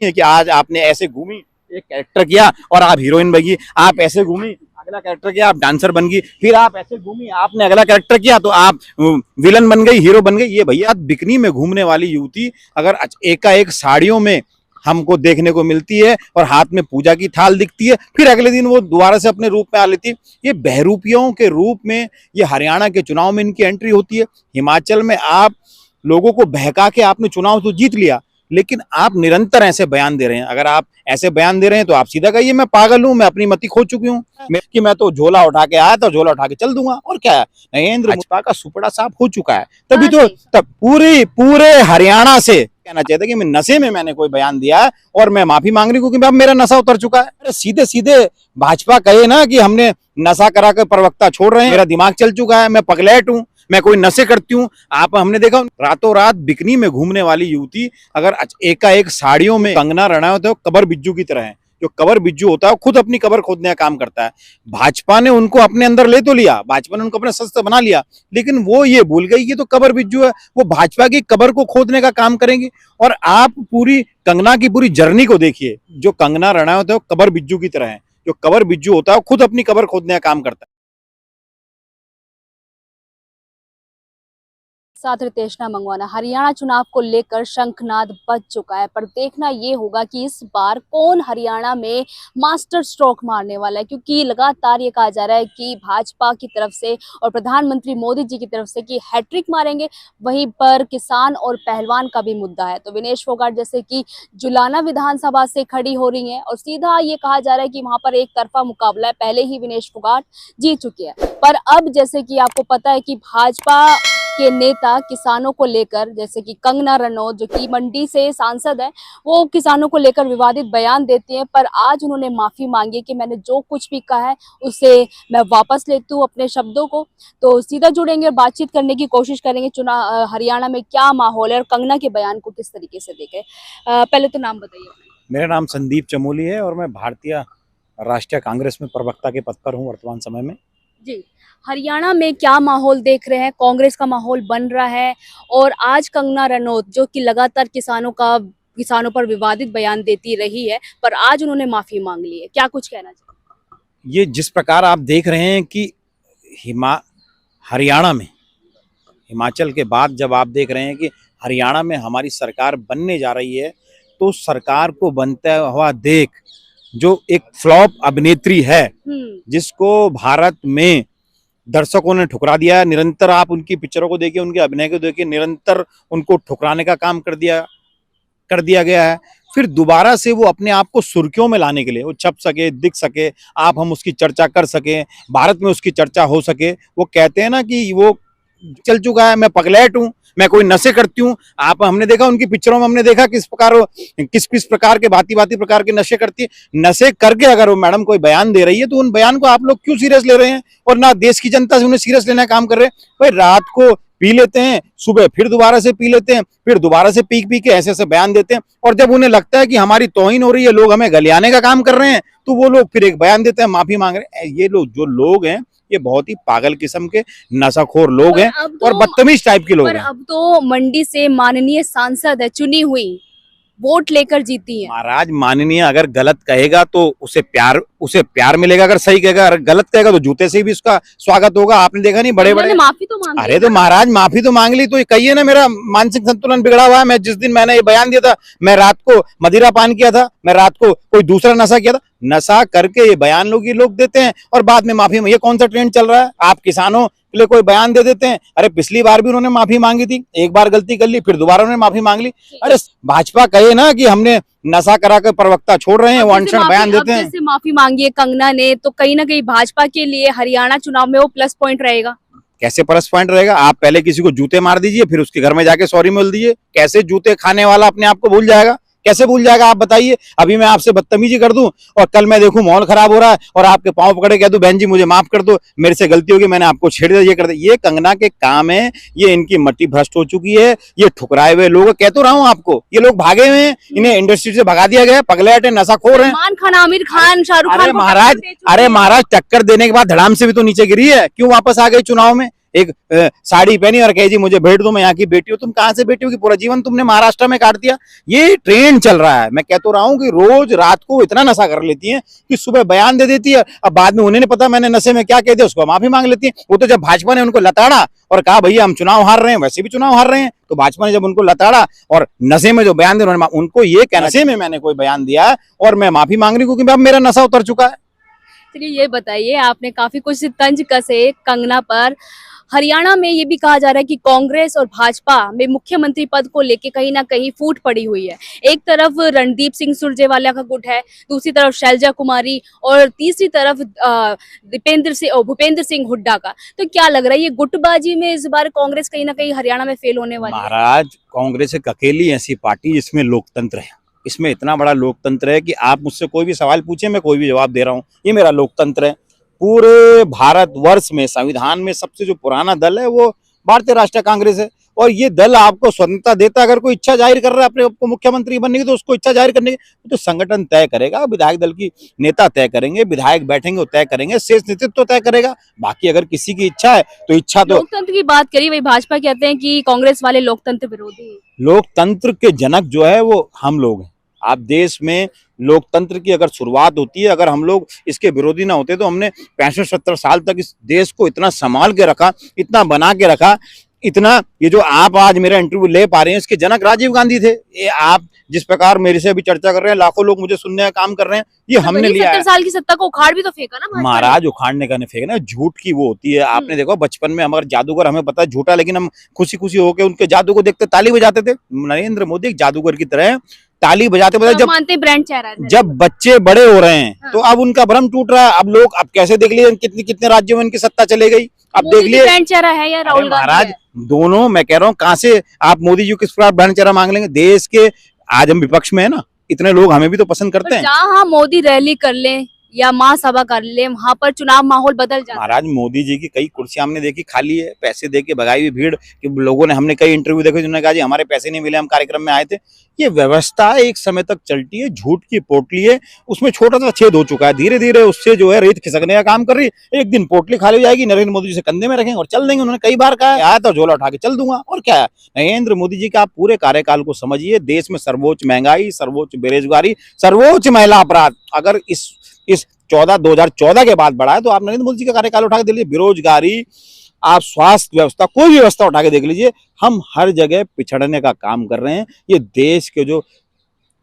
है कि आज आपने ऐसे घूमी, एक कैरेक्टर किया और आप हीरोइन बन गई, आप ऐसे घूमी अगला कैरेक्टर किया आप डांसर बन गई, फिर आप ऐसे घूमी आपने अगला कैरेक्टर किया तो आप विलन बन गई, हीरो बन गई। ये भैया बिकनी में घूमने वाली युवती अगर एकाएक साड़ियों में हमको देखने को मिलती है और हाथ में पूजा की थाल दिखती है, फिर अगले दिन वो दोबारा से अपने रूप में आ लेती है। ये बहरूपियों के रूप में ये हरियाणा के चुनाव में इनकी एंट्री होती है। हिमाचल में आप लोगों को बहका के आपने चुनाव तो जीत लिया, लेकिन आप निरंतर ऐसे बयान दे रहे हैं। अगर आप ऐसे बयान दे रहे हैं तो आप सीधा कहिए मैं पागल हूं, मैं अपनी मति खो चुकी हूं, मैं तो झोला उठा के आया था, झोला उठा के चल दूंगा। और क्या है, नरेंद्र भाजपा का सुपड़ा साफ हो चुका है। तभी तो तब पूरे हरियाणा से कहना चाहता कि मैं नशे में मैंने कोई बयान दिया है और मैं माफी मांग रही हूँ क्योंकि अब मेरा नशा उतर चुका है। अरे सीधे सीधे भाजपा कहे ना कि हमने नशा करा कर प्रवक्ता छोड़ रहे हैं, मेरा दिमाग चल चुका है, मैं पगलैट हूँ, मैं कोई नशे करती हूँ। हमने देखा रातों रात बिकनी में घूमने वाली युवती अगर एकाएक साड़ियों में कंगना रनावत है, कबर बिज्जू की तरह है। जो कबर बिज्जू होता है वो खुद अपनी कबर खोदने का काम करता है। भाजपा ने उनको अपने अंदर ले तो लिया, भाजपा ने उनको अपने शस्त्र बना लिया, लेकिन वो ये भूल गई कि तो कबर बिज्जू है, वो भाजपा की कबर को खोदने का काम करेंगी। और आप पूरी कंगना की पूरी जर्नी को देखिए, जो कंगना रनावत है वो कबर बिज्जू की तरह है। जो कबर बिज्जू होता है वो खुद अपनी कबर खोदने का काम करता है। साथ रितेशना मंगवाना। हरियाणा चुनाव को लेकर शंखनाद बज चुका है, पर देखना ये होगा कि इस बार कौन हरियाणा में मास्टर स्ट्रोक मारने वाला है, क्योंकि लगातार ये कहा जा रहा है कि भाजपा की तरफ से और प्रधानमंत्री मोदी जी की तरफ से कि हैट्रिक मारेंगे। वहीं पर किसान और पहलवान का भी मुद्दा है। तो विनेश फोगाट जैसे कि जुलाना विधानसभा से खड़ी हो रही है और सीधा ये कहा जा रहा है कि वहां पर एक तरफा मुकाबला है। पहले ही विनेश फोगाट जीत चुके हैं, पर अब जैसे कि आपको पता है कि भाजपा के नेता किसानों को लेकर, जैसे कि कंगना रनौत जो कि मंडी से सांसद है, वो किसानों को लेकर विवादित बयान देती हैं। पर आज उन्होंने माफी मांगी कि मैंने जो कुछ भी कहा है उसे मैं वापस लेती हूँ अपने शब्दों को। तो सीधा जुड़ेंगे और बातचीत करने की कोशिश करेंगे चुनाव हरियाणा में क्या माहौल है और कंगना के बयान को किस तरीके से देखे। पहले तो नाम बताइए। मेरा नाम संदीप चमोली है और मैं भारतीय राष्ट्रीय कांग्रेस में प्रवक्ता के पद पर हूँ वर्तमान समय में। जी, हरियाणा में क्या माहौल देख रहे हैं? कांग्रेस का माहौल बन रहा है और आज कंगना रनौत जो कि लगातार किसानों पर विवादित बयान देती रही है, पर आज उन्होंने माफी मांग ली है, क्या कुछ कहना चाहिए? ये जिस प्रकार आप देख रहे हैं कि हरियाणा में, हिमाचल के बाद जब आप देख रहे हैं कि हरियाणा में हमारी सरकार बनने जा रही है, तो सरकार को बनता हुआ देख जो एक फ्लॉप अभिनेत्री है जिसको भारत में दर्शकों ने ठुकरा दिया है, निरंतर आप उनकी पिक्चरों को देखिए, उनके अभिनय को देखिए, निरंतर उनको ठुकराने का काम कर दिया गया है। फिर दोबारा से वो अपने आप को सुर्खियों में लाने के लिए, वो छप सके, दिख सके, हम उसकी चर्चा कर सके, भारत में उसकी चर्चा हो सके। वो कहते हैं ना कि वो चल चुका है, मैं पगलैट हूँ, मैं कोई नशे करती हूँ। हमने देखा उनकी पिक्चरों में, हमने देखा किस प्रकार के भांति प्रकार के नशे करती है। नशे करके अगर वो मैडम कोई बयान दे रही है तो उन बयान को आप लोग क्यों सीरियस ले रहे हैं और ना देश की जनता से उन्हें सीरियस लेने का काम कर रहे हैं। भाई रात को पी लेते हैं, सुबह फिर दोबारा से पी लेते हैं, फिर दोबारा से पी के ऐसे बयान देते हैं, और जब उन्हें लगता है कि हमारी तौहीन हो रही है, लोग हमें गलियाने का काम कर रहे हैं, तो वो लोग फिर एक बयान देते हैं, माफी मांग रहे हैं। ये लोग जो लोग हैं ये बहुत ही पागल किस्म के नशाखोर लोग हैं और बदतमीज टाइप के लोग हैं। अब तो मंडी से माननीय सांसद है, चुनी हुई, वोट लेकर जीती है। महाराज माननीय अगर गलत कहेगा तो उसे प्यार मिलेगा, अगर सही कहेगा, अगर गलत कहेगा तो जूते से भी उसका स्वागत होगा। आपने देखा नहीं बड़े माफी तो मांग, अरे तो महाराज माफी तो मांग ली, तो कहिए ना मेरा मानसिक संतुलन बिगड़ा हुआ है। मैं जिस दिन मैंने ये बयान दिया था, मैं रात को मदिरा पान किया था, मैं रात को कोई दूसरा नशा किया था, नशा करके ये बयान लोग देते हैं और बाद में माफी। ये कौन सा ट्रेंड चल रहा है? आप किसानों के लिए कोई बयान दे देते हैं, अरे पिछली बार भी उन्होंने माफी मांगी थी, एक बार गलती कर ली, फिर दोबारा उन्होंने माफी मांग ली। अरे भाजपा कहे ना कि हमने नशा करा कर प्रवक्ता छोड़ रहे हैं, वो अनशन बयान देते हैं। जैसे माफी मांगी है कंगना ने, तो कहीं ना कहीं भाजपा के लिए हरियाणा चुनाव में वो प्लस पॉइंट रहेगा। कैसे प्लस पॉइंट रहेगा? आप पहले किसी को जूते मार दीजिए, फिर उसके घर में जाके सॉरी बोल दीजिए। कैसे जूते खाने वाला अपने आप को भूल जाएगा? कैसे भूल जाएगा आप बताइए? अभी मैं आपसे बदतमीजी कर दूं और कल मैं देखूं माहौल खराब हो रहा है और आपके पांव पकड़े कह दूं बहन जी मुझे माफ कर दो, मेरे से गलती होगी, मैंने आपको छेड़ दिया, ये कर दिया। ये कंगना के काम है, ये इनकी मट्टी भ्रष्ट हो चुकी है, ये ठुकराए हुए लोग। कह तो रहा हूं आपको, ये लोग भागे हुए हैं, इन्हें इंडस्ट्री से भगा दिया गया, पगलैट है, नशाखोर है। सलमान खान, आमिर खान, शाहरुख खान। अरे महाराज टक्कर देने के बाद धड़ाम से भी तो नीचे गिरी है, क्यों वापस आ गई चुनाव में? एक साड़ी पहनी और कहे जी मुझे भेंट दो, मैं यहाँ की बेटी हूँ। तुम कहाँ से बेटी हो कि पूरा जीवन तुमने महाराष्ट्र में काट दिया? ये ट्रेंड चल रहा है। मैं कह तो रहा हूँ कि रोज रात को इतना नशा कर लेती है कि सुबह बयान दे देती है, अब बाद में उन्हें नहीं पता मैंने नशे में क्या कह दिया, उसको माफी मांग लेती है। वो तो जब भाजपा ने उनको लताड़ा और कहा भैया हम चुनाव हार रहे हैं, वैसे भी चुनाव हार रहे हैं, तो भाजपा ने जब उनको लताड़ा और नशे में जो बयान दिया, उनको ये कहना नशे में मैंने कोई बयान दिया है और मैं माफी मांग रही हूँ क्योंकि अब मेरा नशा उतर चुका है। चलिए ये बताइए, आपने काफी कुछ तंज कसे कंगना पर। हरियाणा में ये भी कहा जा रहा है कि कांग्रेस और भाजपा में मुख्यमंत्री पद को लेके कहीं ना कहीं फूट पड़ी हुई है। एक तरफ रणदीप सिंह सुरजेवाला का गुट है, दूसरी तरफ शैलजा कुमारी और तीसरी तरफ भूपेंद्र सिंह हुड्डा का। तो क्या लग रहा है ये गुटबाजी में इस बार कांग्रेस कहीं ना कहीं हरियाणा में फेल होने वाली है? महाराज, कांग्रेस एक अकेली ऐसी पार्टी जिसमें लोकतंत्र है। इसमें इतना बड़ा लोकतंत्र है कि आप मुझसे कोई भी सवाल पूछे, मैं कोई भी जवाब दे रहा हूँ। ये मेरा लोकतंत्र है। पूरे भारतवर्ष में संविधान में सबसे जो पुराना दल है वो भारतीय राष्ट्रीय कांग्रेस है, और ये दल आपको स्वतंत्रता देता है। अगर कोई इच्छा जाहिर कर रहा है अपने आपको मुख्यमंत्री बनने की, तो उसको इच्छा जाहिर करने की तो संगठन तय करेगा, विधायक दल की नेता तय करेंगे, विधायक बैठेंगे वो तय करेंगे, शेष नेतृत्व तय करेगा। बाकी अगर किसी की इच्छा है तो इच्छा तो लोकतंत्र की बात करी, वही भाजपा कहते हैं कि कांग्रेस वाले लोकतंत्र विरोधी हैं। लोकतंत्र के जनक जो है वो हम लोग हैं। आप देश में लोकतंत्र की अगर शुरुआत होती है, अगर हम लोग इसके विरोधी ना होते तो हमने 65-70 साल तक इस देश को इतना संभाल के रखा, इतना बना के रखा, इतना। ये जो आप आज मेरा इंटरव्यू ले पा रहे हैं, इसके जनक राजीव गांधी थे। ये आप जिस प्रकार मेरे से अभी चर्चा कर रहे हैं, लाखों लोग मुझे सुनने का काम कर रहे हैं, ये हमने लिया है। 70 साल की सत्ता को उखाड़ भी तो फेंका ना भाजपा ने। महाराज, उखाड़ने का नहीं फेंकना, झूठ की वो होती है। आपने देखो बचपन में हमारे जादूगर, हमें पता है झूठा, लेकिन हम खुशी खुशी होकर उनके जादू को देखते ताली बजाते थे। नरेंद्र मोदी एक जादूगर की तरह है, ताली बजाते बजाते जब मानते ब्रांड चेहरा है। जब बच्चे बड़े हो रहे हैं हाँ। तो अब उनका भ्रम टूट रहा है। अब लोग, अब कैसे देख लिए कितने कितने राज्यों में इनकी सत्ता चले गई, अब देख लिए। ब्रांड चेहरा है या राहुल गांधी महाराज, है? दोनों, मैं कह रहा हूँ कहाँ से आप मोदी जी किस प्रकार ब्रांड चेहरा मांग लेंगे? देश के आज हम विपक्ष में है ना, इतने लोग हमें भी तो पसंद करते हैं। जहाँ मोदी रैली कर ले या महासभा कर ले, वहां पर चुनाव माहौल बदल जाता है। महाराज, मोदी जी की कई कुर्सियां हमने देखी खाली है, पैसे दे के भगाई हुई भीड़ कि लोगों ने, हमने कई इंटरव्यू देखे जिन्होंने कहा जी हमारे पैसे नहीं मिले, हम कार्यक्रम में आए थे। ये व्यवस्था एक समय तक चलती है, झूठ की पोटली है, उसमें छोटा सा छेद हो चुका है, धीरे धीरे उससे जो है रेत खिसकने का काम कर रही है। एक दिन पोटली खाली हो जाएगी, नरेंद्र मोदी जी से कंधे में रखेंगे और चल देंगे। उन्होंने कई बार कहा है, आया तो झोला उठा के चल दूंगा, और क्या है। नरेंद्र मोदी जी का आप पूरे कार्यकाल को समझिए, देश में सर्वोच्च महंगाई, सर्वोच्च बेरोजगारी, सर्वोच्च महिला अपराध अगर इस 2014 के बाद बढ़ा है, तो आप नरेंद्र मोदी जी का कार्यकाल उठा के देख लीजिए, बेरोजगारी, आप स्वास्थ्य व्यवस्था, कोई भी व्यवस्था उठा के देख लीजिए, हम हर जगह पिछड़ने का काम कर रहे हैं। ये देश के जो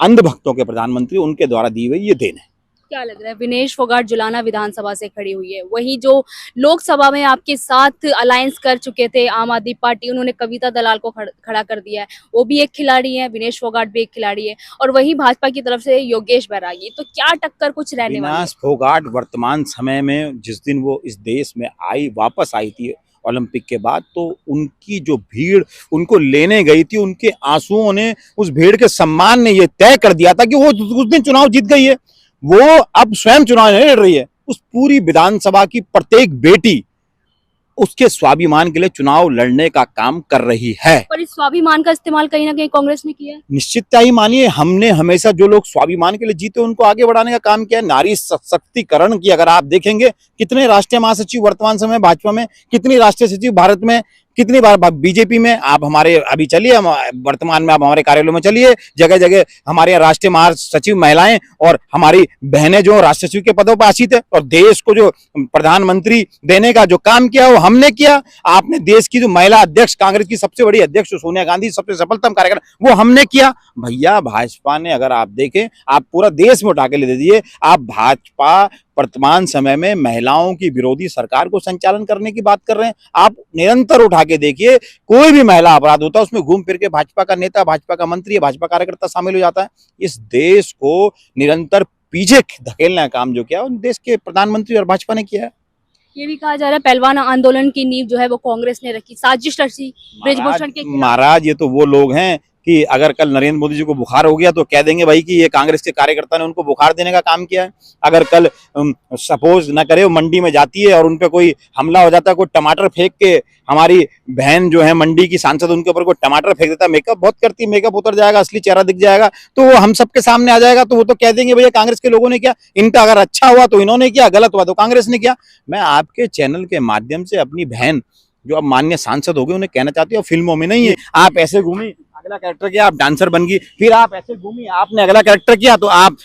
अंधभक्तों के प्रधानमंत्री, उनके द्वारा दी हुई ये देन है। क्या लग रहा है? विनेश फोगाट जुलाना विधानसभा से खड़ी हुई है, वही जो लोकसभा में आपके साथ अलायंस कर चुके थे आम आदमी पार्टी, उन्होंने कविता दलाल को खड़ा कर दिया है। वो भी एक खिलाड़ी है, विनेश फोगाट भी एक खिलाड़ी है, और वही भाजपा की तरफ से योगेश बैरागी। तो क्या टक्कर कुछ रहने वाली है? विनेश फोगाट वर्तमान समय में, जिस दिन वो इस देश में आई, वापस आई थी ओलंपिक के बाद, तो उनकी जो भीड़ उनको लेने गई थी, उनके आंसुओं ने, उस भीड़ के सम्मान ने ये तय कर दिया था कि वो उस दिन चुनाव जीत गई है। वो अब स्वयं चुनाव नहीं लड़ रही है, उस पूरी विधानसभा की प्रत्येक बेटी उसके स्वाभिमान के लिए चुनाव लड़ने का काम कर रही है। पर इस स्वाभिमान का इस्तेमाल कहीं ना कहीं कांग्रेस ने किया है। निश्चितता ही मानिए, हमने हमेशा जो लोग स्वाभिमान के लिए जीते उनको आगे बढ़ाने का काम किया है। नारी सशक्तिकरण की अगर आप देखेंगे, कितने राष्ट्रीय महासचिव वर्तमान समय भाजपा में, कितनी राष्ट्रीय सचिव भारत में, कितनी बार बीजेपी में। आप हमारे अभी चलिए, वर्तमान में आप हमारे कार्यालयों में चलिए, जगह जगह हमारे राष्ट्रीय महासचिव महिलाएं और हमारी बहनें जो राष्ट्रीय सचिव के पदों पर आसीत है। और देश को जो प्रधानमंत्री देने का जो काम किया वो हमने किया। आपने देश की जो महिला अध्यक्ष, कांग्रेस की सबसे बड़ी अध्यक्ष सोनिया गांधी, सबसे सफलतम कार्यक्रम वो हमने किया। भैया, भाजपा ने, अगर आप देखें, आप पूरा देश में उठा के ले दीजिए, आप भाजपा वर्तमान समय में महिलाओं की विरोधी सरकार को संचालन करने की बात कर रहे हैं। आप निरंतर उठा के देखिए, कोई भी महिला अपराध होता है उसमें घूम फिर के भाजपा का नेता, भाजपा का मंत्री, भाजपा कार्यकर्ता शामिल हो जाता है। इस देश को निरंतर पीछे धकेलने का काम जो किया उन देश के प्रधानमंत्री और भाजपा ने किया है। ये भी कहा जा रहा है पहलवान आंदोलन की नींव जो है वो कांग्रेस ने रखी, साजिश रची ब्रिजभूषण के खिलाफ। महाराज, ये तो वो लोग हैं कि अगर कल नरेंद्र मोदी जी को बुखार हो गया तो कह देंगे भाई कि ये कांग्रेस के कार्यकर्ता ने उनको बुखार देने का काम किया है। अगर कल सपोज न करे वो मंडी में जाती है और उनपे कोई हमला हो जाता है, कोई टमाटर फेंक के, हमारी बहन जो है मंडी की सांसद, उनके ऊपर कोई टमाटर फेंक देता है, मेकअप बहुत करती है, मेकअप उतर जाएगा, असली चेहरा दिख जाएगा, तो वो हम सबके सामने आ जाएगा, तो वो तो कह देंगे भैया कांग्रेस के लोगों ने किया, इनका अगर अच्छा हुआ तो इन्होंने किया, गलत हुआ तो कांग्रेस ने किया। मैं आपके चैनल के माध्यम से अपनी बहन जो अब माननीय सांसद हो गए उन्हें कहना चाहती हूँ फिल्मों में नहीं है। आप ऐसे घूमी, अगला कैरेक्टर किया आप डांसर बन गई, फिर आप ऐसे घूमी आपने अगला कैरेक्टर किया तो आप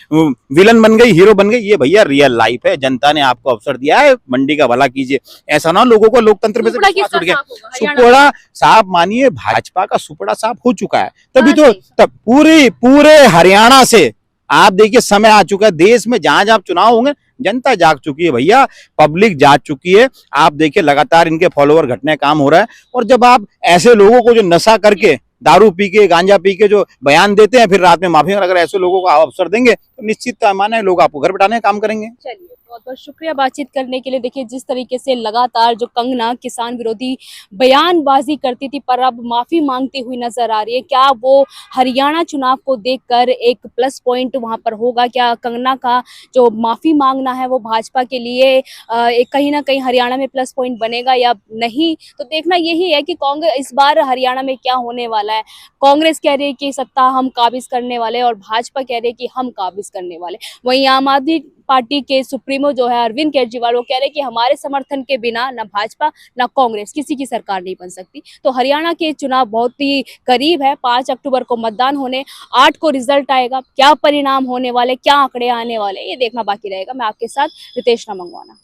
विलन बन गई, हीरो बन गई। ये भैया रियल लाइफ है, जनता ने आपको अवसर दिया है, मंडी का भला कीजिए। ऐसा ना हो लोगों को लोकतंत्र में से सुपड़ा विश्वास किसका उठ गया। साफ होगा हरियाणा सुपड़ा साफ मानिए, भाजपा का सुपड़ा साफ हो चुका है। तभी हाँ तो जी। तब पूरे हरियाणा से आप देखिए समय आ चुका है। देश में जहां जहां चुनाव होंगे जनता जाग चुकी है भैया, पब्लिक जाग चुकी है। आप देखिए लगातार इनके फॉलोअर घटने का काम हो रहा है। और जब आप ऐसे लोगों को जो नशा करके, दारू पी के, गांजा पी के जो बयान देते हैं, फिर रात में माफी, अगर ऐसे लोगों को आप अवसर देंगे तो निश्चित माना है लोग आपको घर बैठाने का काम करेंगे। चलिए बहुत बहुत शुक्रिया बातचीत करने के लिए। देखिए जिस तरीके से लगातार जो कंगना किसान विरोधी बयानबाजी करती थी पर अब माफी मांगती हुई नजर आ रही है, क्या वो हरियाणा चुनाव को देखकर एक प्लस पॉइंट वहां पर होगा? क्या कंगना का जो माफी मांगना है वो भाजपा के लिए एक कहीं ना कहीं हरियाणा में प्लस पॉइंट बनेगा या नहीं? तो देखना यही है कि कांग्रेस इस बार हरियाणा में क्या होने वाला है। कांग्रेस कह रही है कि सत्ता हम काबिज करने वाले और भाजपा कह रही है कि हम काबिज करने वाले। वहीं आम आदमी पार्टी के सुप्रीमो जो है अरविंद केजरीवाल, वो कह रहे हैं कि हमारे समर्थन के बिना न भाजपा न कांग्रेस किसी की सरकार नहीं बन सकती। तो हरियाणा के चुनाव बहुत ही करीब है, 5 अक्टूबर को मतदान होने, 8 को रिजल्ट आएगा। क्या परिणाम होने वाले, क्या आंकड़े आने वाले, ये देखना बाकी रहेगा। मैं आपके साथ रितेश मंगवाना।